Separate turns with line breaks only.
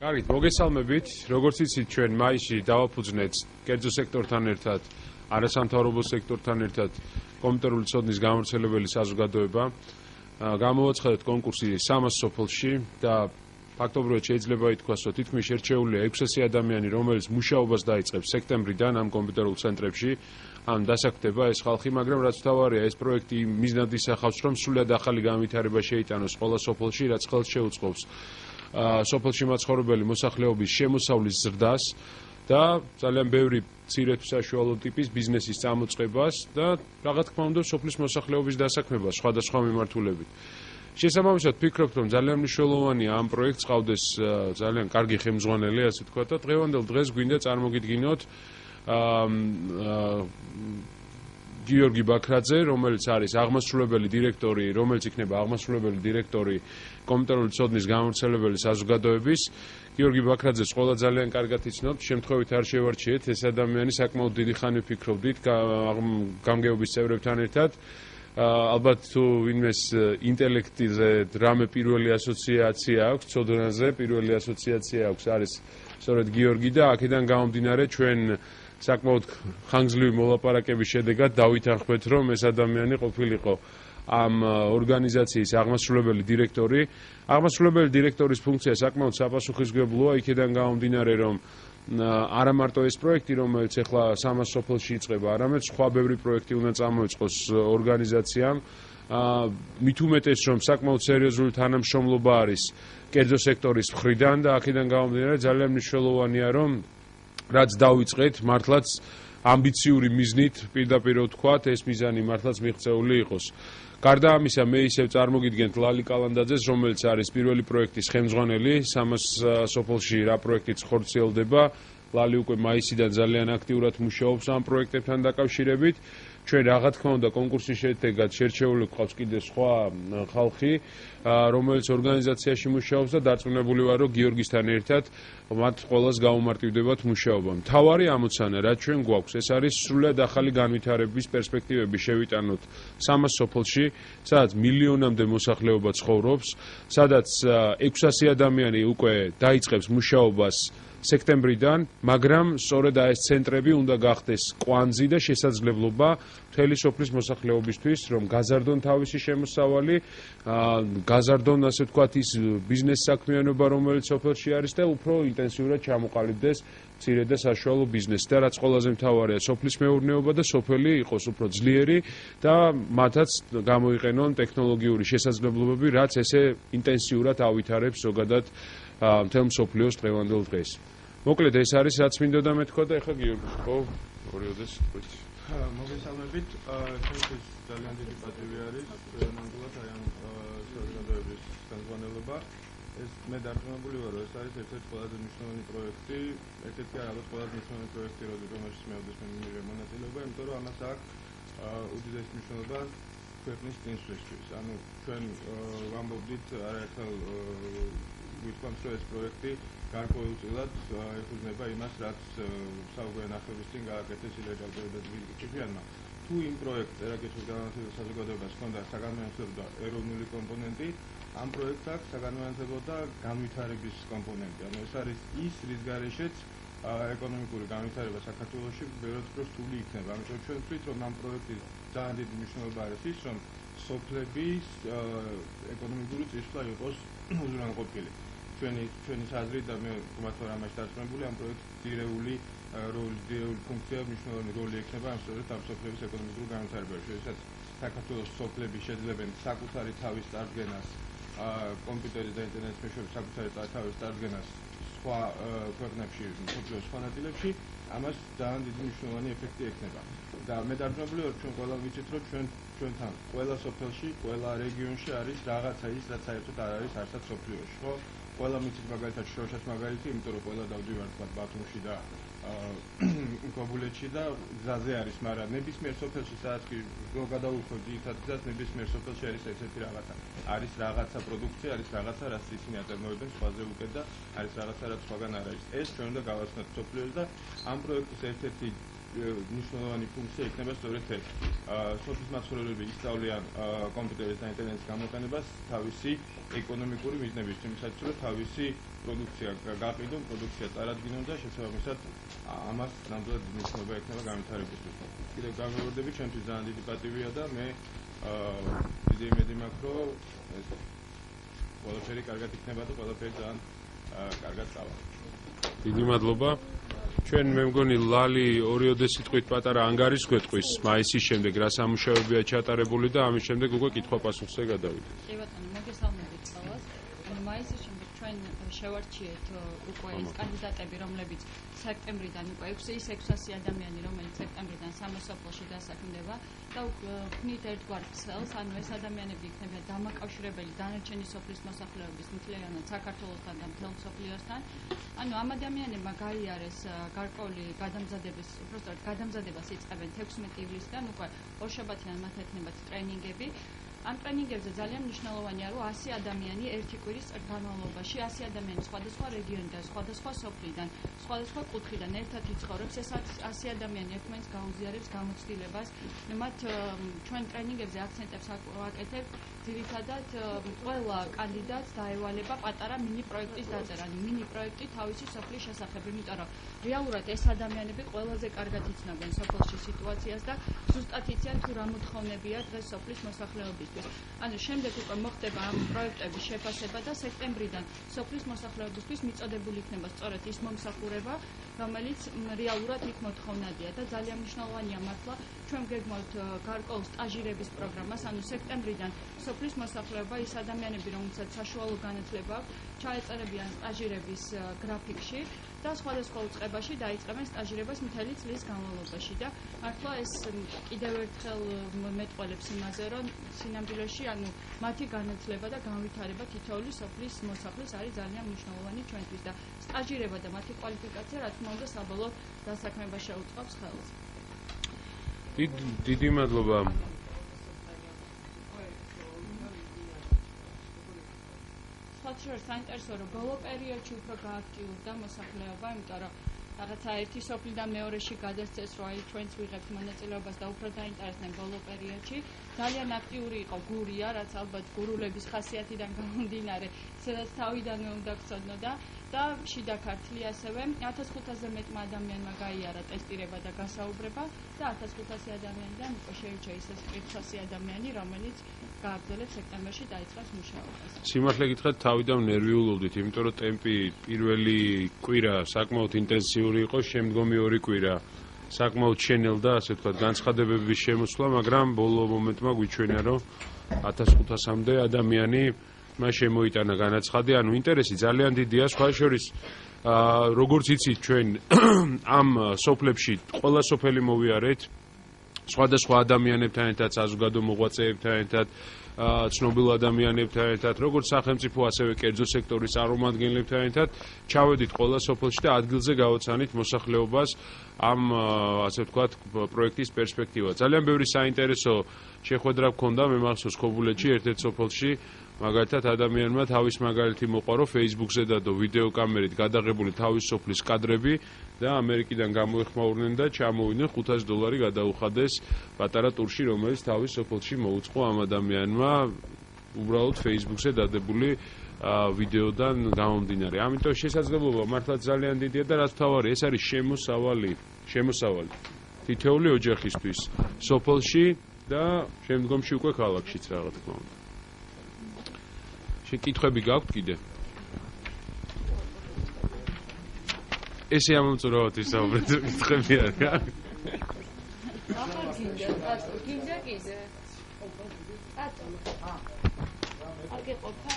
კარგით, მოგესალმებით. Როგორც იცით, ჩვენ მაისში დავაფუძნეთ კერძო სექტორთან ერთად, არასამთავრობო სექტორთან ერთად კომპიუტერული ცოდნის გამავრცელებელი საზოგადოება. Გამოვაცხადეთ კონკურსი 300 სოფელში და ფაქტობრივად შეიძლება ითქვას, რომ თითქმის შერჩეულია 600 ადამიანი, რომელიც მუშაობას დაიწყებს სექტემბრიდან ამ კომპიუტერულ ცენტრებში. ან დასაქმდება ეს ხალხი, მაგრამ რაც მთავარია, ეს პროექტი მიზნად ისახავს, რომ სრულად ახალი განვითარება შეიტანოს ყველა სოფელში, რაც ხელს შეუწყობს სოფელში მაცხოვრებელი მოსახლეობის შემოსავლის ზრდას და ძალიან ბევრი მცირე საშუალო ტიპის ბიზნესის წამოწყებას და რა თქმა უნდა სოფლის მოსახლეობის დასაქმებას სხვადასხვა მიმართულებით. შესაბამისად ვფიქრობ, რომ ძალიან მნიშვნელოვანია ამ პროექტს ყავდეს ძალიან კარგი ხელმძღვანელი, ასე ვთქვათ, და დღევანდელ დღეს გვინდა წარმოგიდგინოთ გიორგი ბაქრაძე, რომელიც არის აღმასრულებელი დირექტორი, რომელიც იქნება აღმასრულებელი დირექტორი კომპიუტერული ცოდნის გამავრცელებელი საზოგადოების. გიორგი ბაქრაძეს ყველა ძალიან კარგად იცნობთ, შემთხვევით არ შევარჩიეთ, ეს ადამიანი საკმაოდ დიდი ხანი ვფიქრობდით გამგეობის წევრებთან ერთად. ალბათ თუ ვინმეს ინტელექტიზე რამე პირველი ასოციაცია აქვს, ცოდნაზე პირველი ასოციაცია აქვს, არის სწორედ გიორგი და აქედან გამომდინარე ჩვენ საკმაოდ ხანგრძლივი მოლაპარაკების შედეგად დავითანხმეთ, რომ ეს ადამიანი ყოფილიყო ამ ორგანიზაციის აღმასრულებელი დირექტორი. აღმასრულებელი დირექტორის ფუნქცია საკმაოდ საპასუხისმგებლოა, იქედან გამომდინარე, რომ არა მარტო ეს პროექტი, რომელიც ახლა 300 სოფელში იწყება, არამედ სხვა ბევრი პროექტი უნდა წამოიწყოს ორგანიზაციამ. მით უმეტეს, რომ საკმაოდ სერიოზული თანამშრომლობა არის კერძო სექტორის მხრიდან და აქედან გამომდინარე ძალიან მნიშვნელოვანია, რომ რაც დავიწყეთ, მართლაც ამბიციური მიზნით, პირდაპირ ვთქვათ, ეს მიზანი მართლაც მიღწეული იყოს. გარდა ამისა, მე ისევ წარმოგიდგენთ ლალი კალანდაძეს, რომელიც არის პირველი პროექტის ხელმძღვანელი, 300 სოფელში რა პროექტიც ხორციელდება. ლალი უკვე მაისიდან ძალიან აქტიურად მუშაობს ამ პროექტებთან დაკავშირებით. ჩვენ რა თქმა უნდა კონკურსის შედეგად შერჩეული გვყავს კიდე სხვა ხალხი, რომელიც ორგანიზაციაში მუშაობს და დარწმუნებული ვარ, რომ გიორგისთან ერთად მათ ყველას გაუმარტივდებათ მუშაობა. მთავარი ამოცანა, რაც ჩვენ გვაქვს, ეს არის სრულად ახალი განვითარების პერსპექტივები შევიტანოთ 300 სოფელში, სადაც მილიონამდე მოსახლეობა ცხოვრობს, სადაც 600 ადამიანი უკვე დაიწყებს მუშაობას სექტემბრიდან, მაგრამ სწორედ ეს ცენტრები უნდა გახდეს კვანძი და შესაძლებლობა მთელი სოფლის მოსახლეობისთვის, რომ გაზარდონ თავისი შემოსავალი, გაზარდონ, ასე ვთქვათ, ის ბიზნეს საქმიანობა, რომელიც სოფელში არის და უფრო ინტენსიურად ჩამოყალიბდეს მცირე და საშუალო ბიზნესი და რაც ყველაზე მთავარია, სოფლის მეურნეობა და სოფელი იყოს უფრო ძლიერი და მათაც გამოიყენონ ტექნოლოგიური შესაძლებლობები, რაც ესე ინტენსიურად ავითარებს ზოგადად მთელ მსოფლიოს დღევანდელ დღეს. მოკლედ ეს არის რაც მინდოდა მეთქვა და ეხლა გიორგი, ხო, ორიოდეს თქვით.
მოგესალმებით, ჩვენთვის ძალიან დიდი პატივი არის ნამდვილად აი ამ საზოგადოების ხელმძღვანელობა. ეს მე დარწმუნებული ვარ, რომ ეს არის ერთ-ერთი ყველაზე მნიშვნელოვანი პროექტი, ერთ-ერთი ალბათ ყველაზე მნიშვნელოვანი პროექტი, რომელშიც მე მივიღე მონაწილეობა, იმიტომ რომ ამას აქვს უდიდესი მნიშვნელობა ქვეყნის წინსვლისთვის. ანუ ჩვენ ვამბობდით არაერთხელ ვიტყვამთ, რომ ეს პროექტი გარკვეულწილად ეფუძნება იმას, რაც საუბრე ნახევრის წინ გააკეთეს ილეგალურებად ვიკიპედიანმა. თუ იმ პროექტს ერაგეთის განათლების საზოგადოებას ჰქონდა საგანმანათლებლო და ეროვნული კომპონენტი, ამ პროექტს აქვს საგანმანათლებლო და განვითარების კომპონენტი. ანუ ეს არის ის, რის გარეშეც ეკონომიკური განვითარება საქართველოში ბევრად უფრო რთული იქნება. ამიტომ ჩვენ ვთვლით, რომ ამ პროექტის ძალიან დიდი მნიშვნელობა არის ის, რომ სოფლების ეკონომიკური წინსვლა იყოს უზრუნველყოფილი. ჩვენი აზრით და მე თუმცა ვარ ამაში დარწმუნებული, ამ პროექტს ძირეული ფუნქცია, მნიშვნელოვანი როლი ექნება ამ სოფლების ეკონომიკურ განვითარებაში. შესაძლოა საქართველოს სოფლები შეძლებენ საკუთარი თავის წარდგენას, კომპიუტერის და ინტერნეტის მეშვეობით საკუთარი თავის წარდგენას სხვა ქვეყნებში, მსოფლიოს სხვა ნაწილებში, ამას ძალიან დიდი მნიშვნელოვანი ეფექტი ექნება. და მე დარწმუნებული ვარ, ჩვენ ყველა ვიცით, რომ ჩვენთან ყველა სოფელში, ყველა რეგიონში არის რაღაცა ის, რაც საერთოდ არ არის არცად სოფლიოში, ხო? ყველა მიცით მაგალითად შროშას მაგალითი, იმიტომ რომ ყველა დავდივართ ბათუმში და კობულეთში და გზაზე არის, მაგრამ ნებისმიერ სოფელში სადაც კი გადავუხოთ ძირითად გზას, ნებისმიერ სოფელში არის ესეთი რაღაცა. არის რაღაცა პროდუქცია, არის რაღაცა, რაც ისინი აწარმოებენ სხვაზე უკეთ და არის რაღაცა, რაც სხვაგან არ არის. ეს ჩვენ უნდა გავაცნოთ სოფლიოში და ამ პროექტის ერთ-ერთი მნიშვნელოვანი ფუნქცია იქნება სწორედ ეს. სოფლის მაცხოვრებლები ისწავლიან კომპიუტერის და ინტერნეტის გამოყენებას თავისი ეკონომიკური მიზნებისთვის, იმისათვის რომ თავისი პროდუქცია გაყიდონ, პროდუქცია წარადგინონ და შესაბამისად ამას ნამდვილად მნიშვნელობა ექნება განვითარებისთვის. კიდევ გამოვიდები, ჩვენთვის ძალიან დიდი პატივია და მე დიდი იმედი მაქვს, რომ ეს ყველაფერი კარგად იქნება და ყველაფერი ძალიან კარგად წავა.
დიდი მადლობა. ჩვენ მე მგონი ლალი ორიოდე სიტყვით პატარა ანგარის გვეტყვის მაისის შემდეგ რა სამუშაოებია ჩატარებული და ამის შემდეგ უკვე კითხვა-პასუხზე გადავიდეთ.
კი ბატონო, მოგესალმებით ყველას. მაისის შემდეგ ჩვენ შევარჩიეთ უკვე ის კანდიდატები, რომლებიც სექტემბრიდან უკვე 600 ადამიანი, რომელიც სექტემბრიდან სამოსოფლოში დასაქმდება და ვქმნით ერთგვარ ქსელს, ანუ ეს ადამიანები იქნებიან დამაკავშირებელი დანარჩენი სოფლის მოსახლეობის მთლიანად საქართველოსთან და მთელ მსოფლიოსთან. ანუ ამ ადამიანებმა გაიარეს გარკვეული გადამზადებას იწყებენ 16 ივლისიდან უკვე ორშაბათიდან მათ ექნებათ ტრენინგები. ამ ტრენინგებზე ძალიან მნიშვნელოვანია, რომ 100 ადამიანი ერთი კვირის განმავლობაში 100 ადამიანი სხვადასხვა რეგიონიდან, სხვადასხვა სოფლიდან, სხვადასხვა კუთხიდან ერთად იცხოვრებს. ეს 100 ადამიანი ერთმანეთს გაუზიარებს გამოცდილებას. მათ ჩვენ ტრენინგებზე აქცენტებს ვაკეთებ. ძირითადად ყველა კანდიდატს დაევალება პატარა მინი პროექტის დაწერა, მინი პროექტი თავისი სოფლის შესახებ, იმიტომ რომ რეალურად ეს ადამიანები ყველაზე კარგად იცნობენ სოფელში სიტუაციას და ზუსტად იციან თუ რა მოთხოვნებია დღეს სოფლის მოსახლეობისთვის. ანუ შემდეგ უკვე მოხდება ამ პროექტების შეფასება და სექტემბრიდან სოფლის მოსახლეობისთვის მიწოდებული იქნება სწორედ ის მომსახურება, რომელიც რეალურად იქ მოთხოვნადია და ძალიან მნიშვნელოვანია მართლა ჩვენ გეგმავთ გარკვეულ სტაჟირების პროგრამას, ანუ სექტემბრიდან სოფლის მოსახლეობა ის ადამიანები, რომელსაც საშუალო განათლება აქვს, ჩაეწერებიან სტაჟირების გრაფიკში და სხვადასხვა უწყებაში დაიწყებენ სტაჟირებას მთელი წლის განმავლობაში და მართლა ეს კიდევ ერთხელ მეტყველებს იმაზე, რომ სინამდვილეში ანუ მათი განათლება და განვითარება თითოეული სოფლის მოსახლის არის ძალიან მნიშვნელოვანი ჩვენთვის და სტაჟირება და მათი კვალიფიკაცია რა თქმა უნდა საბოლოო დასაქმება შეუწყობს ხელს.
დიდი მადლობა.
სხვადასხვა საინტერესო რომ ბოლო პერიოდში უფრო გააქტიურდა მოსახლეობა, იმიტომ რომ რაღაცა ერთი სოფლიდან მეორეში გადასცეს, რომ აი ჩვენც ვიღებთ მონაწილეობას და უფრო დაინტერესდნენ ბოლო პერიოდში. ძალიან აქტიური იყო გურია, რაც ალბათ გურულების ხასიათიდან გამომდინარე, სადაც თავიდანვე უნდა გწოდნოდა და შიდა ქართლი ასევე 1500-ზე მეტმა ადამიანმა გაიარა ტესტირება და გასაუბრება და 1500 ადამიანიდან უკვე შეირჩა ის 500 ადამიანი, რომელიც გააგრძელებს სექტემბერში დაიწყებს მუშაობას.
სიმართლე გითხრათ, თავიდან ნერვიულობდით, იმიტომ რომ ტემპი პირველი კვირა საკმაოდ ინტენსიური იყო, შემდგომი ორი კვირა საკმაოდ შენელდა, ასე ვთქვათ, განცხადებების შემოსვლა, მაგრამ ბოლო მომენტმა გვიჩვენა, რომ 1500-მდე ადამიანი მას შემოიტანა განაცხადი, ანუ ინტერესი ძალიან დიდია, სხვა შორის როგორც იცით ჩვენ ამ სოფლებში ყველა სოფელი მოვიარეთ სხვადასხვა ადამიანებთან ერთად, საზოგადო მოღვაწეებთან ერთად, ცნობილ ადამიანებთან ერთად, როგორც სახელმწიფო, ასევე კერძო სექტორის წარმომადგენლებთან ერთად, ჩავედით ყველა სოფელში და ადგილზე გავოცანით მოსახლეობას ამ ასე ვთქვათ პროექტის პერსპექტივა. ძალიან ბევრი საინტერესო შეხვედრა გქონდა, მე მახსოვს ქობულეთში ერთ-ერთ სოფელში მაგალითად ადამიანმა თავის მაგალითი მოყვა, რომ Facebook-ზე დადო ვიდეო კამერით გადაღებული თავის სოფლის კადრები და ამერიკიდან გამოეხმაურნენ და ჩამოვიდნენ $500 გადაუხადეს პატარა ტურში, რომელიც თავის სოფელში მოუწყო ამ ადამიანმა უბრალოდ Facebook-ზე დადებული ვიდეოდან გამომდინარე. ამიტომ შესაძლებლობა მართლა ძალიან დიდია და რაც თავარია, ეს არის შემოსავალი თითოეული ოჯახისთვის სოფელში და შემდგომში უკვე ქალაქშიც რა თქმა უნდა. შეკითხვები გაქვთ კიდე? ესე ამომწურავთ ისაუბრეთ, კითხები არ გაქვთ?
გინდა კიდე. ატო. აგეყოფა?